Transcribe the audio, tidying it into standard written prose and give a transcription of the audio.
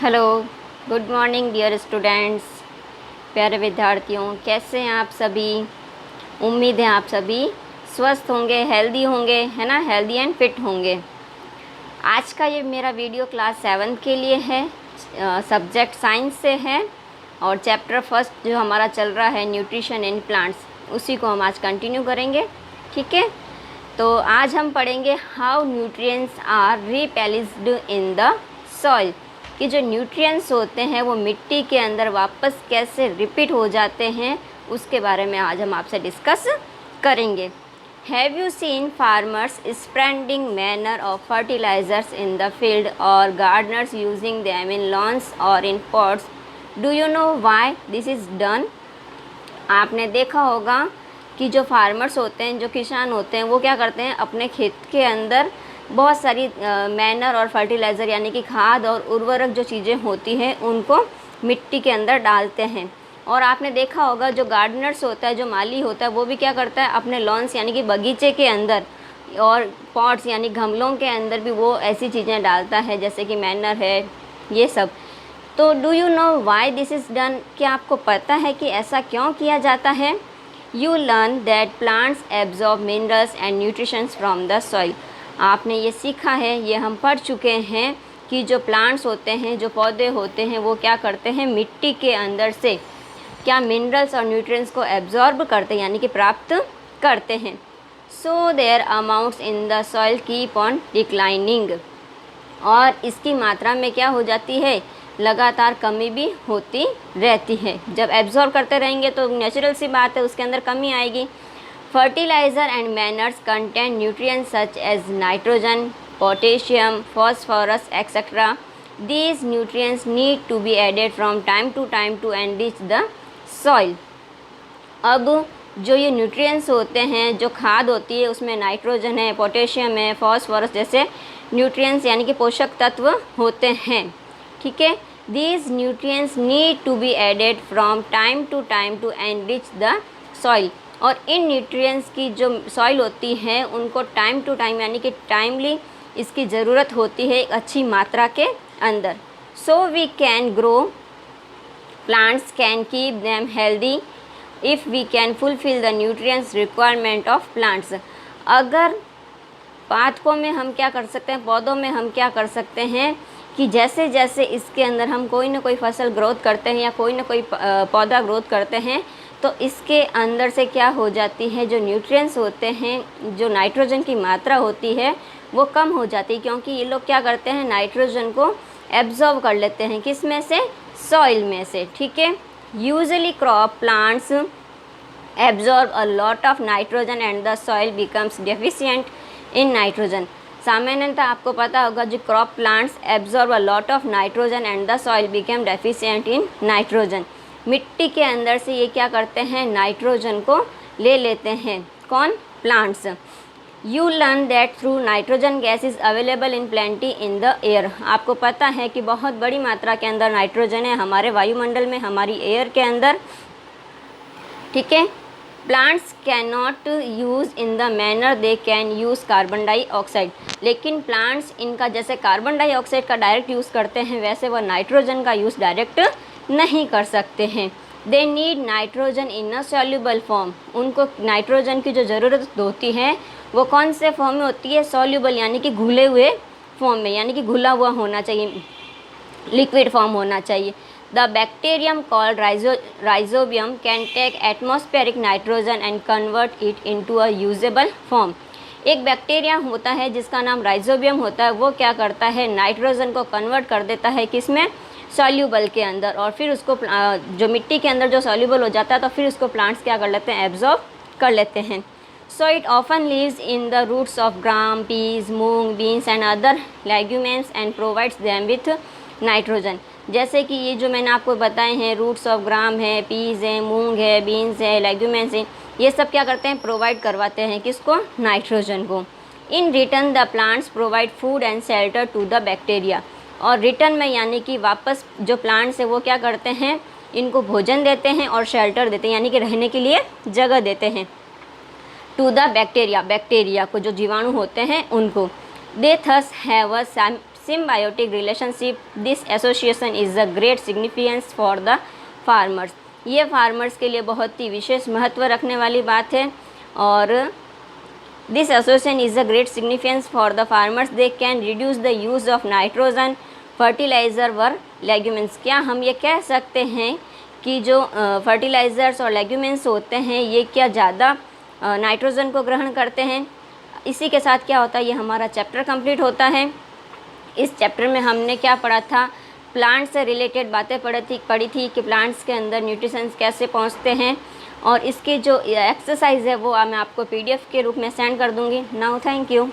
Hello, good morning dear students. प्यारे विद्यार्थियों, कैसे हैं आप सभी। उम्मीद है आप सभी स्वस्थ होंगे, हेल्दी होंगे, है ना, हेल्दी एंड फिट होंगे। आज का ये मेरा वीडियो क्लास 7 के लिए है, सब्जेक्ट साइंस से है और चैप्टर फर्स्ट जो हमारा चल रहा है न्यूट्रिशन इन प्लांट्स, उसी को हम आज कंटिन्यू करेंगे। ठीक है, तो आज हम पढ़ेंगे how nutrients are replenished in the soil, कि जो न्यूट्रिएंट्स होते हैं वो मिट्टी के अंदर वापस कैसे रिपीट हो जाते हैं, उसके बारे में आज हम आपसे डिस्कस करेंगे। Have you seen farmers spreading manure of fertilisers in the field और gardeners using them in lawns और in pots? Do you know why this is done? आपने देखा होगा कि जो फार्मर्स होते हैं, जो किसान होते हैं, वो क्या करते हैं, अपने खेत के अंदर बहुत सारी मैनर और फर्टिलाइज़र यानी कि खाद और उर्वरक जो चीज़ें होती हैं उनको मिट्टी के अंदर डालते हैं। और आपने देखा होगा जो गार्डनर्स होता है, जो माली होता है, वो भी क्या करता है, अपने लॉन्स यानी कि बगीचे के अंदर और पॉट्स यानी गमलों के अंदर भी वो ऐसी चीज़ें डालता है जैसे कि मैनर है, ये सब। तो do you know why this is done? क्या आपको पता है कि ऐसा क्यों किया जाता है? You learn that plants absorb minerals and nutritions from the soil. आपने ये सीखा है, ये हम पढ़ चुके हैं कि जो प्लांट्स होते हैं, जो पौधे होते हैं, वो क्या करते हैं, मिट्टी के अंदर से क्या मिनरल्स और न्यूट्रिएंट्स को एब्जॉर्ब करते हैं यानी कि प्राप्त करते हैं। So their amounts in the soil keep on declining, और इसकी मात्रा में क्या हो जाती है, लगातार कमी भी होती रहती है। जब एब्जॉर्ब करते रहेंगे तो नेचुरल सी बात है, उसके अंदर कमी आएगी। Fertiliser and manures contain nutrients such as nitrogen, potassium, phosphorus etcetera. These nutrients need to be added from time to time to enrich the soil. अब जो ये न्यूट्रिएंट्स होते हैं, जो खाद होती है, उसमें नाइट्रोजन है, पोटेशियम है, फॉस्फोरस जैसे न्यूट्रिएंट्स यानी कि पोषक तत्व होते हैं। ठीक है, these nutrients need to be added from time to time to enrich the soil. और इन न्यूट्रिएंट्स की जो सॉइल होती है उनको टाइम टू टाइम यानी कि टाइमली इसकी ज़रूरत होती है एक अच्छी मात्रा के अंदर। So we can grow plants, can keep them healthy if we can fulfil the nutrients requirement of plants. अगर पादपों में हम क्या कर सकते हैं, पौधों में हम क्या कर सकते हैं कि जैसे जैसे इसके अंदर हम कोई ना कोई फसल ग्रोथ करते हैं या कोई ना कोई पौधा ग्रोथ करते हैं, तो इसके अंदर से क्या हो जाती है, जो न्यूट्रिएंट्स होते हैं, जो नाइट्रोजन की मात्रा होती है वो कम हो जाती है, क्योंकि ये लोग क्या करते हैं, नाइट्रोजन को एब्जॉर्ब कर लेते हैं। किस में से? सॉइल में से। ठीक है, usually crop plants absorb a lot of nitrogen and the soil becomes deficient in nitrogen. सामान्यतः आपको पता होगा जो crop plants absorb a lot of nitrogen and the soil become deficient in nitrogen. मिट्टी के अंदर से ये क्या करते हैं, नाइट्रोजन को ले लेते हैं। कौन? Plants. You learn that through nitrogen gas is available in plenty in the air. आपको पता है कि बहुत बड़ी मात्रा के अंदर नाइट्रोजन है हमारे वायुमंडल में, हमारी एयर के अंदर। ठीक है, plants can not use in the manner they can use carbon dioxide. लेकिन प्लांट्स इनका जैसे कार्बन डाइऑक्साइड का डायरेक्ट यूज़ करते हैं, वैसे वह नाइट्रोजन का यूज़ डायरेक्ट नहीं कर सकते हैं। They need nitrogen in a soluble form. उनको नाइट्रोजन की जो ज़रूरत होती है वो कौन से फॉर्म में होती है? सॉल्यूबल यानी कि घुले हुए फॉर्म में, यानी कि घुला हुआ होना चाहिए, लिक्विड फॉर्म होना चाहिए। The bacterium called rhizobium can take atmospheric nitrogen and convert it into a usable form. एक बैक्टीरिया होता है जिसका नाम राइजोबियम होता है, वो क्या करता है, नाइट्रोजन को कन्वर्ट कर देता है किसमें? सॉल्यूबल के अंदर। और फिर उसको जो मिट्टी के अंदर जो सॉल्यूबल हो जाता है तो फिर उसको प्लांट्स क्या कर लेते हैं, एब्जॉर्ब कर लेते हैं। So it often lives in the roots of gram, peas, moong, beans and other legumes and provides them with nitrogen. जैसे कि ये जो मैंने आपको बताए हैं, रूट्स ऑफ ग्राम है, पीज है, मूंग है, बीन्स है, लेग्यूमेंट्स हैं, ये सब क्या करते हैं, प्रोवाइड करवाते हैं किसको? नाइट्रोजन को। In return the plants provide food and shelter to the bacteria. और रिटर्न में यानी कि वापस जो प्लांट्स है वो क्या करते हैं, इनको भोजन देते हैं और शेल्टर देते हैं यानी कि रहने के लिए जगह देते हैं। टू द बैक्टीरिया, बैक्टीरिया को, जो जीवाणु होते हैं उनको। They thus have a symbiotic relationship. This association is a great significance for the farmers. ये फार्मर्स के लिए बहुत ही विशेष महत्व रखने वाली बात है। और this association is a great significance for the farmers, they can reduce the use of nitrogen fertiliser were legumes. क्या हम ये कह सकते हैं कि जो फर्टिलाइज़र्स और लेग्यूमेंट्स होते हैं ये क्या ज़्यादा नाइट्रोजन को ग्रहण करते हैं। इसी के साथ क्या होता है, ये हमारा चैप्टर कंप्लीट होता है। इस चैप्टर में हमने क्या पढ़ा था, प्लांट्स से रिलेटेड बातें पढ़ी थी कि प्लांट्स के अंदर न्यूट्रिशंस कैसे पहुंचते हैं। और इसकी जो एक्सरसाइज है वो मैं आपको PDF के रूप में सेंड कर दूंगी। Now thank you.